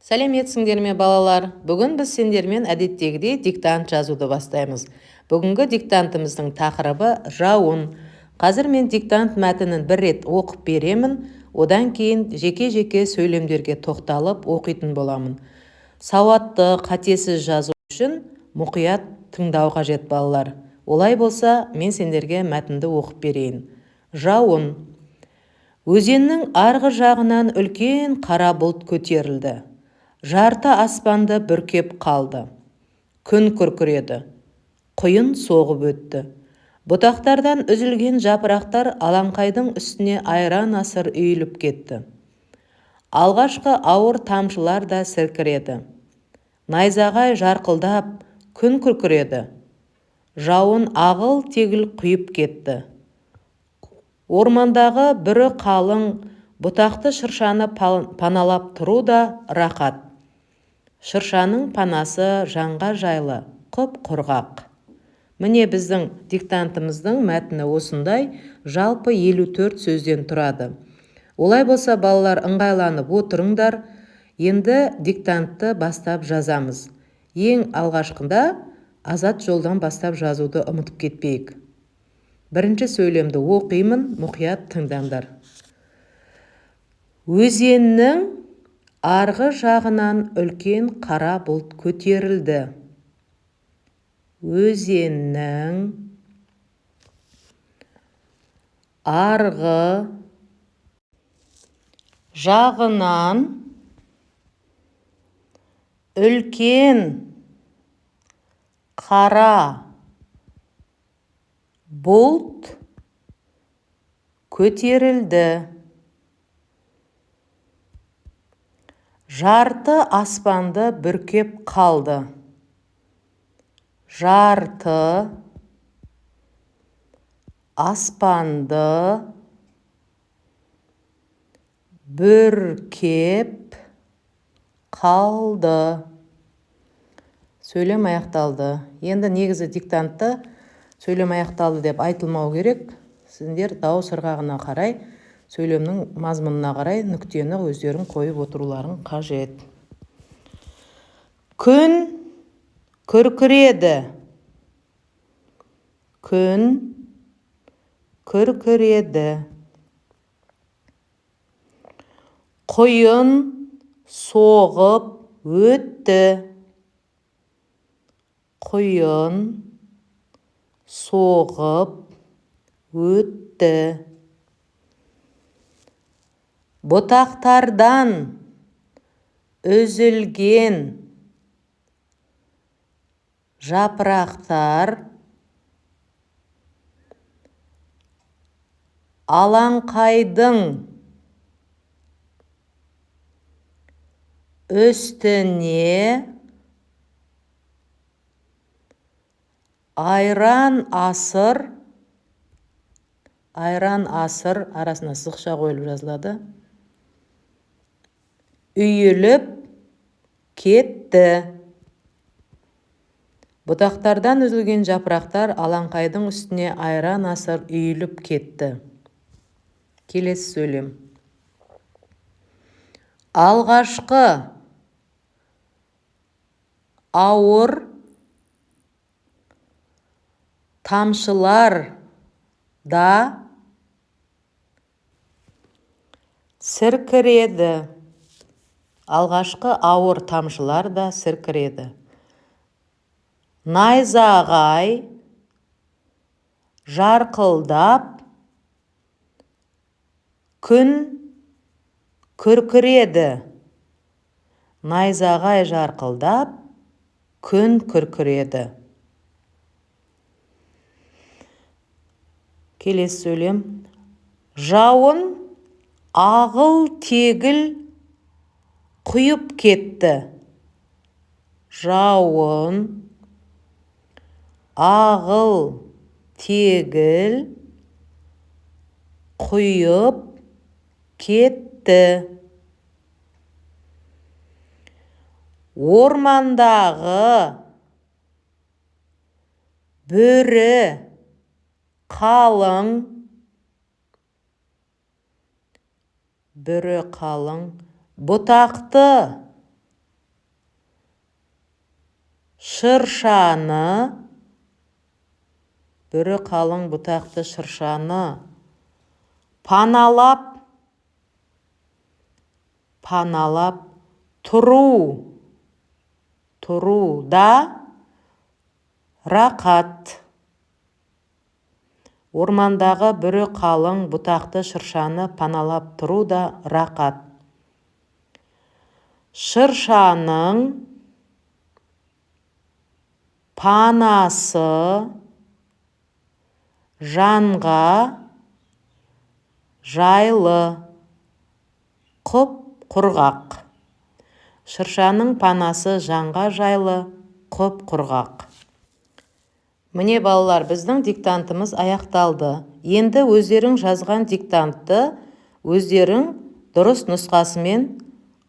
Сәлеметсіңдер ме балалар? Бүгін біз сендермен әдеттегідей диктант жазуды бастаймыз. Бүгінгі диктантымыздың тақырыбы жауын. Қазір мен диктант мәтінін бір рет оқып беремін, одан кейін жеке-жеке сөйлемдерге тоқталып оқитын боламын. Сауатты, қатесіз жазу үшін мұқият тыңдау қажет балалар. Олай болса, мен сендерге мәтінді оқып берейін. Жауын. Өзеннің арғы жағынан үлкен қара бұлт көтерілді. Жарты аспанды бүркеп қалды. Күн күркіреді. Құйын соғып өтті. Бұтақтардан үзілген жапырақтар алаңқайдың үстіне айран асыр үйіліп кетті. Алғашқы ауыр тамшылар да сіркіреді. Найзағай жарқылдап, күн күркіреді. Жауын ағыл тегіл құйып кетті. Ормандағы бүрі қалың, бұтақты шыршаны паналап тұру да рақат. Шыршаның панасы жанға жайлы, құп құрғақ. Міне біздің диктантымыздың мәтіні осындай, жалпы 54 сөзден тұрады. Олай болса балалар ыңғайланып отырыңдар, енді диктантты бастап жазамыз. Ең алғашқында азат жолдан бастап жазуды ұмытып кетпейік. Бірінші сөйлемді оқимын, мұқият тыңдаңдар. Өзеннің арғы жағынан үлкен қара бұлт көтерілді. Өзеннің арғы жағынан үлкен қара бұлт көтерілді. Жарты аспанды бүркеп қалды. Жарты аспанды бүркеп қалды. Сөйлем аяқталды. Енді негізі диктантты сөйлем аяқталды деп айтылмау керек. Сіздер дауыс ырғағына қарай, сөйлемнің мазмұнына қарай нүктені өздерің қойып отыруларың қажет. Күн күркіреді. Күн күркіреді. Құйын соғып өтті. Құйын соғып өтті. Бұтақтардан үзілген жапырақтар алаңқайдың үстіне айран асыр арасына сызықша қойылып жазылады. Үйіліп кетті. Бұтақтардан үзілген жапырақтар алаңқайдың үстіне айран асыр үйіліп кетті. Келесі сөйлем. Алғашқы ауыр тамшылар да сіркіреді. Алғашқы ауыр тамшылар да сіркіреді. Найзағай жарқылдап, күн күркіреді. Найзағай жарқылдап, күн күркіреді. Келесі сөйлем. Жауын ағыл тегіл құйып кетті. Жауын ағыл тегіл құйып кетті. Ормандағы бүрі қалың бұтақты шыршаны, бүрі қалың бұтақты шыршаны паналап тұру да рақат. Ормандағы бүрі қалың бұтақты шыршаны паналап тұру да рақат. Шыршаның панасы жанға жайлы, құп-құрғақ. Шыршаның панасы жанға жайлы, құп-құрғақ. Міне балалар, біздің диктантымыз аяқталды. Енді өздерің жазған диктантты өздерің дұрыс нұсқасымен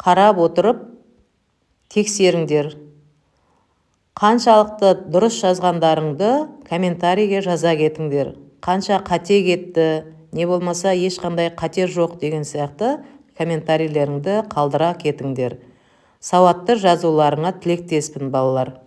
қарап отырып тексеріңдер. Қаншалықты дұрыс жазғандарыңды комментарийге жаза кетіңдер. Қанша қате кетті, не болмаса ешқандай қате жоқ деген сияқты комментарийлеріңді қалдыра кетіңдер. Сауатты жазуларыңа тілектеспін балалар.